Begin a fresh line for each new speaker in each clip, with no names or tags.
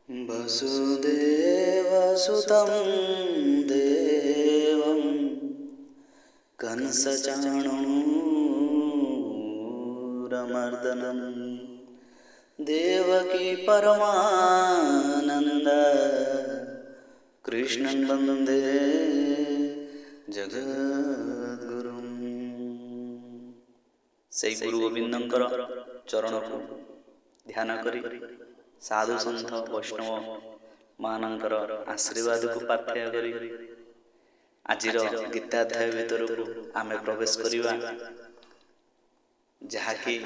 वसुदेवसुतं देवं कंसचाणूरमर्दनं देवकी परमानंद कृष्णं वंदे जगद्गुरुं। से गुरु गोविंदंकर चरण को ध्यान करी साधु सन्थ वैष्णव मानकर आशीर्वाद को पाथ्य करी आजिर गीताध्याय भीतर को आमे प्रवेश करिवा, जहाँकि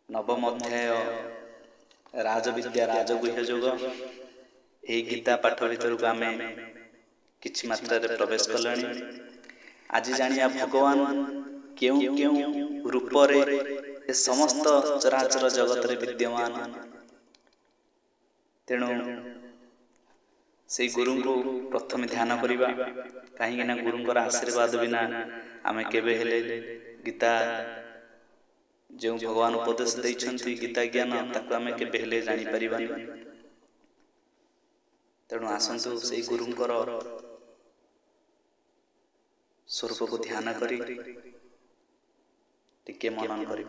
नवम अध्याय राजविद्या राजगुह्य योग। यही गीता पाठ भीतर को आमे किछि मात्रा रे प्रवेश कलानी। आज जानिया भगवान क्यों क्यों रूप रे समस्त चराचर जगत रे विद्यमान। तेणु से गुरु को प्रथम ध्यान करिबा, कहीं ना गुरुंकर आशीर्वाद बिना आमे केबे हेले गीता जो भगवान उपदेश दैछंती गीता ज्ञान ताको आमे केबे हेले जानि परिबानी। तेणु आसंतु से गुरुंकर स्वरूप को ध्यान करी टिके मनन करी।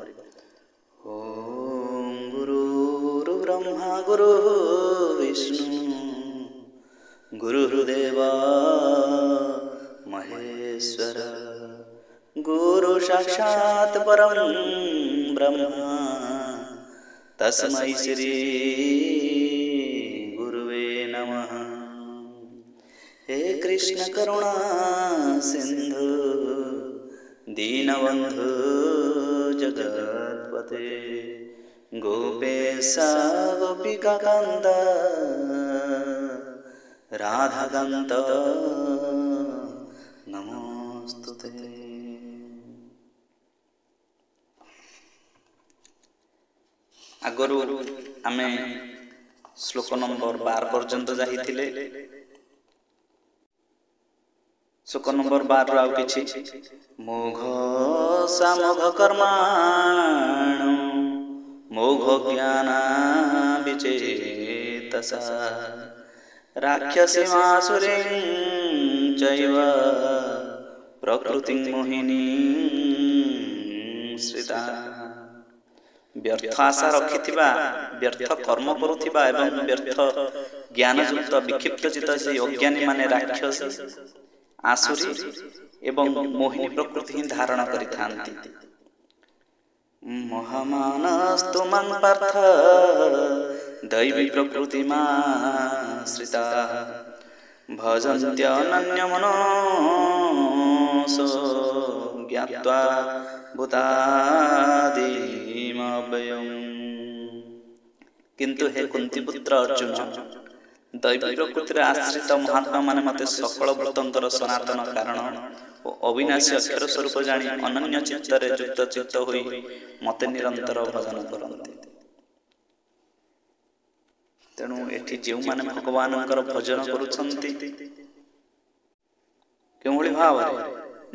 ओम गुरुर् ब्रह्मा गुरुर् विष्णु गुरुर्देव महेश्वर गुरु साक्षात् परं ब्रह्म तस्मै श्री गुरुवे नमः। हे कृष्ण करुणा सिंधु दीनबंधु जगत्पते गोपेश गोपिका कांत राधाकांत नमोस्तुते। आगरू आमे श्लोक नंबर 12 पर्यंत जाहिथिले। श्लोक नंबर 12 रो आउ किछि मोघ सामोघ कर्माण मोघ ज्ञान विचेतसा राक्षसीमासुरीं चैव प्रकृतिं मोहिनीं श्रिता। व्यर्थ आशा रखिथिबा व्यर्थ कर्म करुथिबा एवं व्यर्थ ज्ञान युक्त विक्षिप्त चित्त से अज्ञानी माने राक्षस आसुरी एवं मोहिनी प्रकृति ही धारण करिथांती। मोहमानस्तु मं पार्थ दैवी प्रकृतिमाश्रिता भजन्त्यनन्यमनसो ज्ञात्वा भूतादिमव्ययम्। किंतु हे कुंती पुत्र अर्जुन, दैवी प्रकृतिर आश्रित महात्मा माने मते सकल भूतंतर सनातन कारण और अविनाशी अक्षर स्वरूप जानी अनन्य चित्तरे युक्त चित्त होई मते निरंतर भजन करंती। तेणु एठी जेउ माने भगवानंकर भजन करूछंती केउली भावरे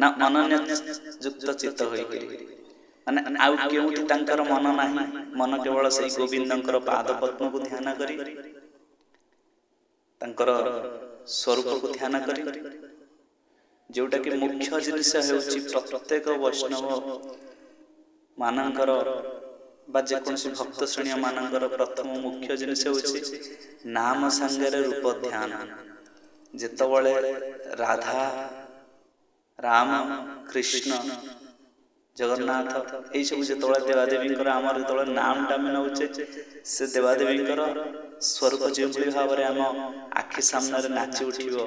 ना अनन्य युक्त चित्त होई करी माने आउ केउटी तांकर मन नाही, मन केवल सेई गोविंदंकर पाद पद्म को ध्यान करी तांकर स्वरूप को ध्यान करी। जोटा कि मुख्य जिनिस हेउची प्रत्येक वैष्णव मानंकर बा जेकोसी भक्त श्रेणी मानंकर प्रथम मुख्य जिनिस हेउची नाम संगरे रूप ध्यान। जेतबळे राधा राम कृष्ण जगन्नाथ एई सब जेतबळे देवादेवींकर आमर जेतबळे नाम टामे नउचे से देवादेवींकर स्वरूप जो भाव में आम आखि सामने नाची उठिबो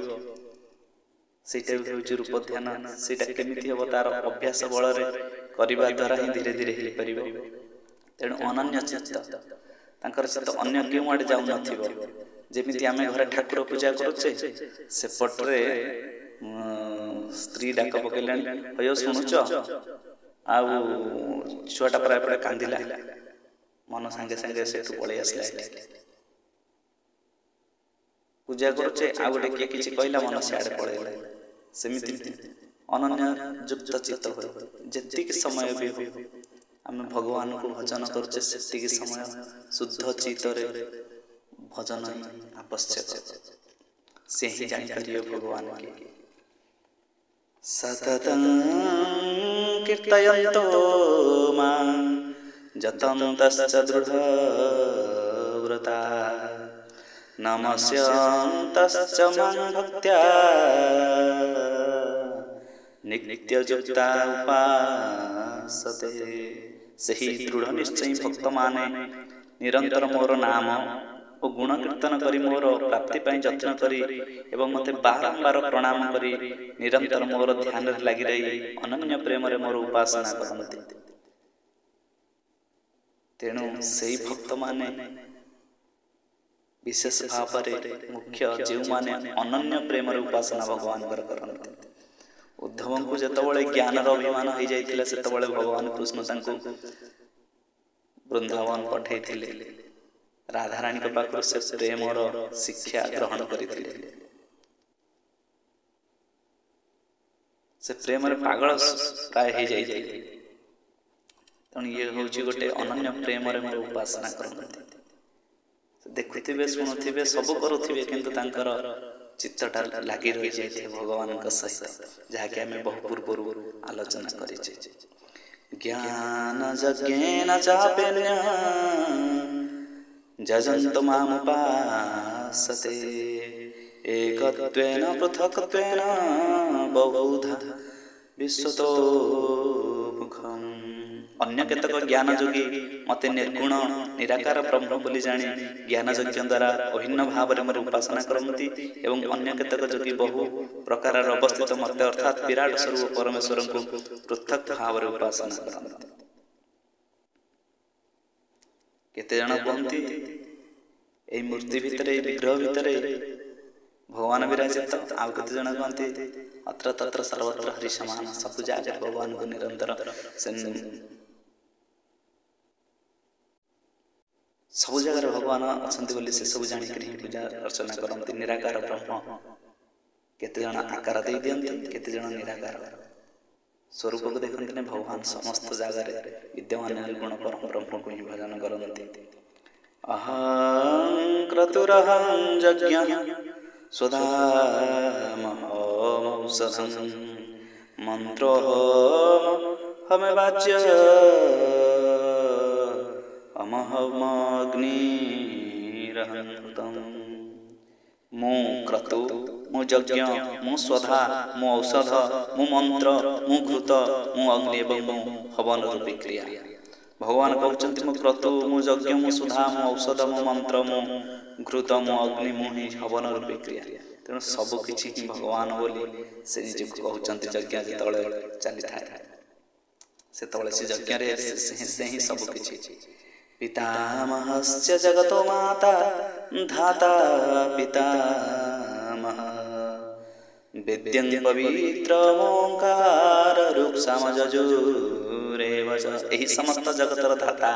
सेटा होउची रूप ध्यान। सेटा केमिति हबो तार अभ्यास बल रे करिबा द्वारा ही धीरे धीरे हेइ परिबो। तेणु अनन्य चित्त तांकर चित्त अन्य केउ आडे जाउ नथिबो। जेमिति आमे घरे ठाकुर पूजा करूचे से पटरे स्त्री डाक पकेलानी भयो सुनुच आ छुआटा प्राय प्राय कांदिला मन संगे संगे सेठु पळै आसला। पूजा करुचे आ गोटे किए किछि कहला मन सियाडे पळैला। सेमिति अनन्य युक्त चित्त हो जेतिक समय भी हो आम भगवान को भजन करुचे सेतिक समय शुद्ध चित्त रे भजन ही आवश्यक, से ही जानिपारे भगवान के। सततं कीर्तयन्तो मां यतन्तश्च दृढव्रता नमस्यन्तश्च मां भक्त्या नित्ययुक्ता उपासते। सही दृढ़ निश्चय भक्त माने निरंतर मोर नाम और गुण कीर्तन करी मोर प्राप्ति पाई यत्न करी एवं मते बारंबार प्रणाम करी निरंतर मोर ध्यान लगी रही अनन्य प्रेम रे मोर उपासना करन्ति। तेणु सेई भक्त माने विशेष भाव रे मुख्य जो माने अनन्य प्रेम रे उपासना भगवान करन्ति। उद्धव को जेतबळे ज्ञान रो अभिमान हो जाइतिला सेतबळे भगवान कृष्ण तांको वृंदावन पठेइथिले। राधा रानी के पाखर से प्रेम और शिक्षा ग्रहण करथिले। से प्रेम रे पागल प्राय हो जाइतिले। तण ये होची गोटे अनन्य प्रेम रे मोर उपासना करन्ति। देखुथिबे सुनुथिबे सब करुथिबे किंतु तांकर चित्तटा लागी रही जाए भगवान सहित, जहाँकि आम बहु पूर्व आलोचना करिछे। ज्ञान यज्ञेन चाप्यन्य जजन्त मामुपासते एकत्वेन पृथक्त्वेन बहुधा विश्वतो मुखम्। अन्य केतक ज्ञान योगी मते निर्गुण निराकार ब्रह्म बोली जानी ज्ञान यज्ञ द्वारा अभिन्न भाव में मोर उपासना करती एवं अन्य केतक योगी बहु प्रकार अवस्थित मत अर्थात विराट स्वरूप परमेश्वर को पृथक भाव में उपासना करती। केते जन कहती ए मूर्ति भितर विग्रह भितर भगवान विराजित, आउ केते जन कहती अत्र तत्र सर्वत्र हरि समान, सब जगह भगवान को निरंतर सब जगह भगवान अच्छा बोली से सब जानिक पूजा अर्चना करती। निराकार ब्रह्म केते जन आकार दे दियंती, केते जन निराकार स्वरूप को देखते भगवान समस्त जगह विद्यमान निर्गुण परम ब्रह्म को ही भजन करती। अहं क्रतुरहं यज्ञः स्वधामहमौषधं मन्त्रोऽहमेवाज्य अमहमग्निरहं घृतं। मु क्रतु मु यज्ञ मु स्वधा मु औषध मु मंत्र मु घृत मु अग्नि एवं मु हवन रूपी क्रिया। भगवान कहते मु क्रतु मु यज्ञ मु सुधा मु औषध मु मंत्र मु घृत मु अग्नि मु ही हवन रूपी क्रिया। तेणु सबकि भगवान बोली से निजे कहते यज्ञ जिते चली था से यज्ञ से ही सबकि। पितामहस्य जगतो माता धाता पितामह वेद्यं पवित्रमोंकार रुक्सामजजुरेव च। एही समस्त जगतर धाता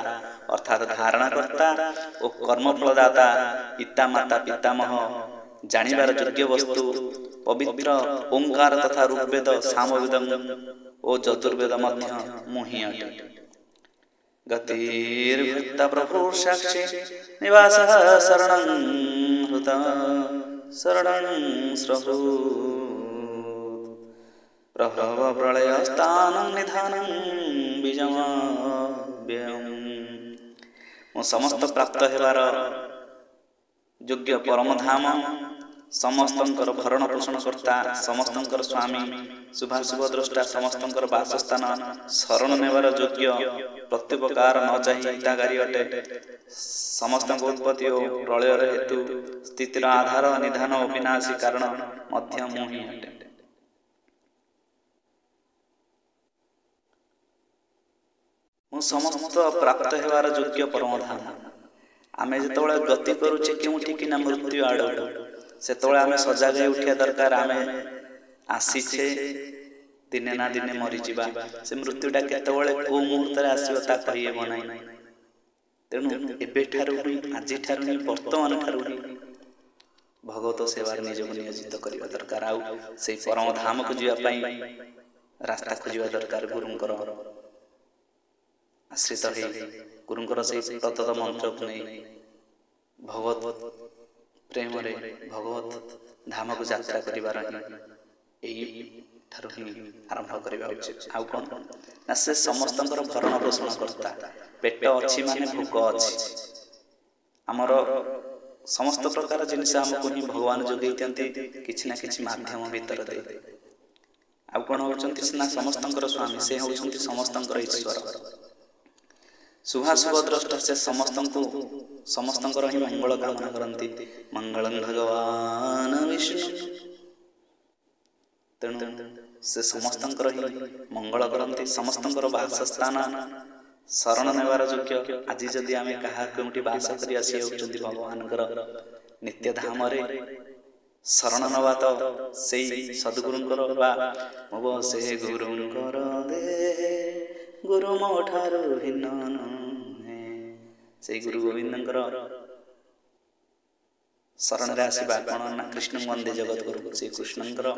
अर्थात धारणा करता और कर्मफलदाता पिता माता पितामह जानिबार योग्य वस्तु पवित्र ओंकार तथा ऋग्वेद सामवेद और चतुर्वेद मध्य मुहि अटे। गतिर्भक्ता प्रभु साक्षी निवासः शरणं हृता शरणं स्रहु प्रभव प्रलय स्थानं निधानं बीजमव्ययम्। मो समस्त प्राप्त हेबार योग्य परम धाम समस्तंकर भरण पोषण करता समस्तंकर स्वामी शुभाशुभ द्रष्टा समस्तंकर वासस्थान शरण नेबार योग्य प्रत्युपकार न चाही हितागारी अटे। समस्त उत्पत्ति और प्रलय हेतु स्थितिर आधार निधान अविनाशी कारण मध्य मुहि अटे। मु समस्त प्राप्त हेबार योग्य परम धाम। आमे जेतबेले गति करूचे केउठी कि ना मृत्यु आड़ सेतबेले आमे सजाग उठिया दरकार। आमे आसीछे दिने ना दिने मरी जीवा, से मृत्युटा केतबेले को मुहूर्त रे आसीबो ता कहि हेबो नै। तेणु एबे ठारू ही आजि ठारू ही वर्तमान ठारू ही भगवत सेवार निजको नियोजित करिबा दरकार। आउ से परम धाम को जीवा पई रास्ता खोजिबा दरकार। गुरुंकर आश्रित हे गुरुंकर से प्रदत्त मंत्र को नहीं ଭଗବତ ପ୍ରେମରେ ଭଗବତ ଧାମକୁ ଯାତ୍ରା କରିବାର ଏଇଠାରୁ ହିଁ ଆରମ୍ଭ କରିବା ଉଚିତ। ଆଉ କ'ଣ ନା ସେ ସମସ୍ତଙ୍କର ଭରଣ ପୋଷଣ କର୍ତ୍ତା। ପେଟ ଅଛି ମାନେ ଭୋକ ଅଛି। ଆମର ସମସ୍ତ ପ୍ରକାର ଜିନିଷ ଆମକୁ ହିଁ ଭଗବାନ ଯୋଗେଇ ଦିଅନ୍ତି କିଛି ନା କିଛି ମାଧ୍ୟମ ଭିତରେ ଦେଇ। ଆଉ କ'ଣ ହେଉଛନ୍ତି ନା ସମସ୍ତଙ୍କର ସ୍ୱାମୀ, ସେ ହେଉଛନ୍ତି ସମସ୍ତଙ୍କର ଈଶ୍ୱର। ଶୁଭାଶୁଭ ଦ୍ରଷ୍ଟା, ସେ ସମସ୍ତଙ୍କର ହିଁ ମଙ୍ଗଳ କାମନା କରନ୍ତି। ମଙ୍ଗଳଂ ଭଗବାନ ବିଷ୍ଣୁ। ତେଣୁ ସେ ସମସ୍ତଙ୍କର ହିଁ ମଙ୍ଗଳ କରନ୍ତି। ସମସ୍ତଙ୍କର ବାସସ୍ଥାନ ଶରଣ ନେବାର ଯୋଗ୍ୟ। ଆଜି ଯଦି ଆମେ କାହା କେଉଁଠି ବାସ କରି ଆସି ହେଉଛନ୍ତି ଭଗବାନଙ୍କର ନିତ୍ୟ ଧାମରେ ଶରଣ ନେବା ତ ସେଇ ସଦ୍ଗୁରୁଙ୍କର ବା ସେ ଗୁରୁଙ୍କର ଦେ ଗୁରୁ ମୋ ଠାରୁ ଭିନ୍ନ ନୁହେଁ, ସେଇ ଗୁରୁ ଗୋବିନ୍ଦଙ୍କର ଶରଣରେ ଆସିବା। କ'ଣ ନା କୃଷ୍ଣ ବନ୍ଦେ ଜଗତଗୁରୁ, ସେଇ କୃଷ୍ଣଙ୍କର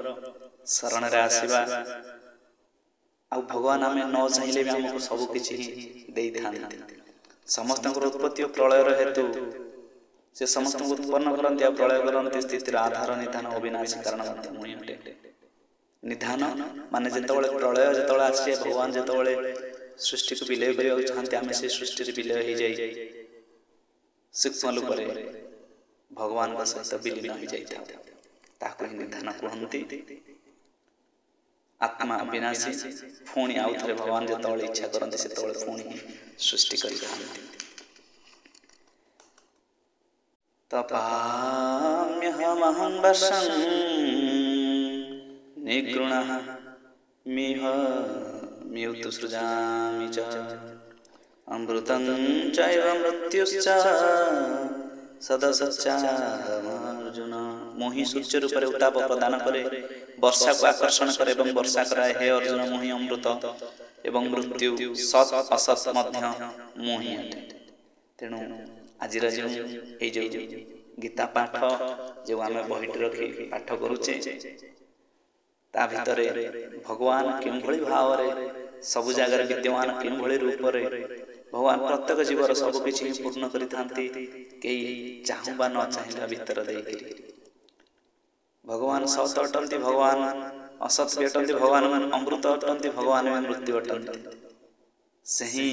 ଶରଣରେ ଆସିବା। ଆଉ ଭଗବାନ ଆମେ ନ ଚାହିଁଲେ ବି ଆମକୁ ସବୁ କିଛି ହିଁ ଦେଇଥାନ୍ତି। ସମସ୍ତଙ୍କର ଉତ୍ପତ୍ତି ଓ ପ୍ରଳୟର ହେତୁ ସେ ସମସ୍ତଙ୍କୁ ଉତ୍ପନ୍ନ କରନ୍ତି ଆଉ ପ୍ରଳୟ କରନ୍ତି। ସ୍ଥିତିର ଆଧାର ନିଧାନ ଅବିନାଶୀ କାରଣ ମଧ୍ୟ ମୁଇଁ ଅଟେ। ନିଧାନ ମାନେ ଯେତେବେଳେ ପ୍ରଳୟ ଯେତେବେଳେ ଆସେ, ଭଗବାନ ଯେତେବେଳେ ସୃଷ୍ଟିକୁ ବିଲୟ କରିବାକୁ ଚାହାନ୍ତି, ଆମେ ସେ ସୃଷ୍ଟିରେ ବିଲୟ ହେଇଯାଇ ସୂକ୍ଷ୍ମ ରୂପରେ ଭଗବାନଙ୍କ ସହିତ ବିଲୀନ ହୋଇଯାଇଥାଉ। ତାହାକୁ ହିଁ ନିଧାନ କୁହନ୍ତି। ଆତ୍ମା ବିନାଶୀ, ପୁଣି ଆଉ ଥରେ ଭଗବାନ ଯେତେବେଳେ ଇଚ୍ଛା କରନ୍ତି ସେତେବେଳେ ପୁଣି ସୃଷ୍ଟି କରିଥାନ୍ତି। ତପାମ୍ୟହମହଂ ବର୍ଷଂ ନିଗୃଣଃ ମିହ ମିଉତୁ ସୃଜାମି ଚ ଅମୃତଂ ଚୈବ ମୃତ୍ୟୁଶ୍ଚ ସଦସଚ୍ଚାର୍ଜୁନ। ମୁଁ ହିଁ ସୂର୍ଯ୍ୟ ରୂପରେ ଉତ୍ତାପ ପ୍ରଦାନ କରେ, ବର୍ଷାକୁ ଆକର୍ଷଣ କରେ ଏବଂ ବର୍ଷା କରାଏ। ହେ ଅର୍ଜୁନ, ମୁଁ ହିଁ ଅମୃତ ଏବଂ ମୃତ୍ୟୁ, ସତ୍ ଅସତ୍ ମଧ୍ୟ ମୁଁ ହିଁ ଅଟେ। ତେଣୁ ଆଜିର ଯେଉଁ ଏଇ ଯେଉଁ ଗୀତା ପାଠ ଯେଉଁ ଆମେ ବହିଟି ରଖି ପାଠ କରୁଛେ, ତା ଭିତରେ ଭଗବାନ କେଉଁଭଳି ଭାବରେ ସବୁ ଜାଗାରେ ବିଦ୍ୟମାନ, କେଉଁଭଳି ରୂପରେ ଭଗବାନ ପ୍ରତ୍ୟେକ ଜୀବର ସବୁ କିଛି ପୂର୍ଣ୍ଣ କରିଥାନ୍ତି। କେହି ଚାହୁଁ ବା ନ ଚାହିଁବା ଭିତରେ ଦେଇକରି ଭଗବାନ ସତ୍ ଅଟନ୍ତି, ଭଗବାନ ଅସତ୍ ବି ଅଟନ୍ତି, ଭଗବାନ ଅମୃତ ଅଟନ୍ତି, ଭଗବାନ ମୃତ୍ୟୁ ଅଟନ୍ତି। ସେ ହିଁ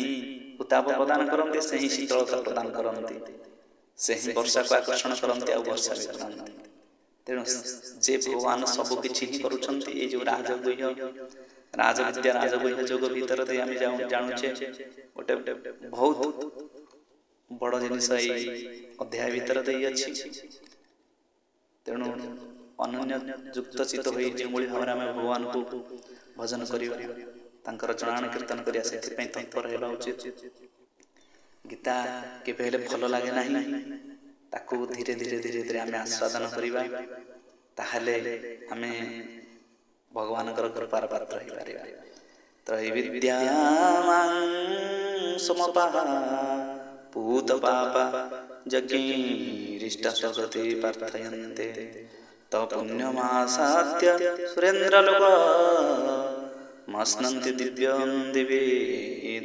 ଉତ୍ତାପ ପ୍ରଦାନ କରନ୍ତି, ସେ ହିଁ ଶୀତଳତା ପ୍ରଦାନ କରନ୍ତି, ସେ ହିଁ ବର୍ଷାକୁ ଆକର୍ଷଣ କରନ୍ତି ଆଉ ବର୍ଷା ବି କରନ୍ତି। ତେଣୁ ଯେ ଭଗବାନ ସବୁ କିଛି ହିଁ କରୁଛନ୍ତି, ଏଇ ଯେଉଁ ରାଜଗୁହ୍ୟ ରାଜବିଦ୍ୟା ରାଜଗୁହ୍ୟ ଯୋଗ ଭିତରେ ଦେଇ ଆମେ ଜାଣୁଛେ ଗୋଟେ ବହୁତ ବଡ଼ ଜିନିଷ ଏଇ ଅଧ୍ୟାୟ ଭିତରେ ଦେଇ ଅଛି। ତେଣୁ ଅନନ୍ୟ ଯୁକ୍ତ ଚିତ୍ତ ହୋଇ ଯେଉଁଭଳି ଭାବରେ ଆମେ ଭଗବାନଙ୍କୁ ଭଜନ କରିବା, ତାଙ୍କର ଜଣାଣ କୀର୍ତ୍ତନ କରିବା, ସେଥିପାଇଁ ତତ୍ପର ହେବା ଉଚିତ। ଗୀତା କେବେ ହେଲେ ଭଲ ଲାଗେ ନାହିଁ, ତାକୁ ଧୀରେ ଧୀରେ ଧୀରେ ଧୀରେ ଆମେ ଆସ୍ୱାଦନ କରିବା, ତାହେଲେ ଆମେ ଭଗବାନଙ୍କର କୃପାର ପାତ୍ର ହେଇପାରିବା। ତ୍ରୈବିଦ୍ୟାମାଂ ସମପାଃ ପୂତ ପାପା ଯଜ୍ଞୈରିଷ୍ଟା ସ୍ୱଗତି ପ୍ରାର୍ଥୟନ୍ତେ ତ ପୁଣ୍ୟମାସାଦ୍ୟ ସୁରେନ୍ଦ୍ରଲୋକ ମସ୍ନନ୍ତି ଦିବ୍ୟଂ ଦିବି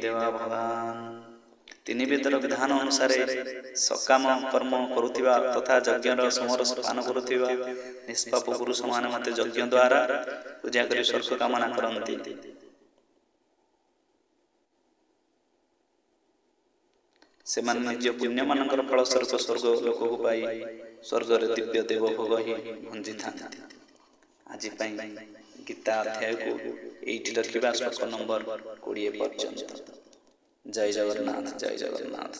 ଦେବା ଭଗବାନ। ତିନି ବେଦର ବିଧାନ ଅନୁସାରେ ସକାମ କର୍ମ କରୁଥିବା ତଥା ଯଜ୍ଞର ସମରସ ପାନ କରୁଥିବା ନିଷ୍ପାପ ପୁରୁଷମାନେ ମୋତେ ଯଜ୍ଞ ଦ୍ୱାରା ପୂଜା କରି ସ୍ୱର୍ଗ କାମନା କରନ୍ତି। ସେମାନେ ନିଜ ପୁଣ୍ୟମାନଙ୍କର ଫଳସ୍ୱରୂପ ସ୍ୱର୍ଗ ଲୋକକୁ ପାଇ ସ୍ୱର୍ଗରେ ଦିବ୍ୟ ଦେବ ଭୋଗ ହିଁ ଭଞ୍ଜିଥାନ୍ତି। ଆଜି ପାଇଁ ଗୀତା ଅଧ୍ୟାୟକୁ ଏଇଠି ରଖିବା, ଶ୍ଲୋକ ନମ୍ବର 20 ପର୍ଯ୍ୟନ୍ତ। ଜୟ ଜଗନ୍ନାଥ, ଜୟ ଜଗନ୍ନାଥ।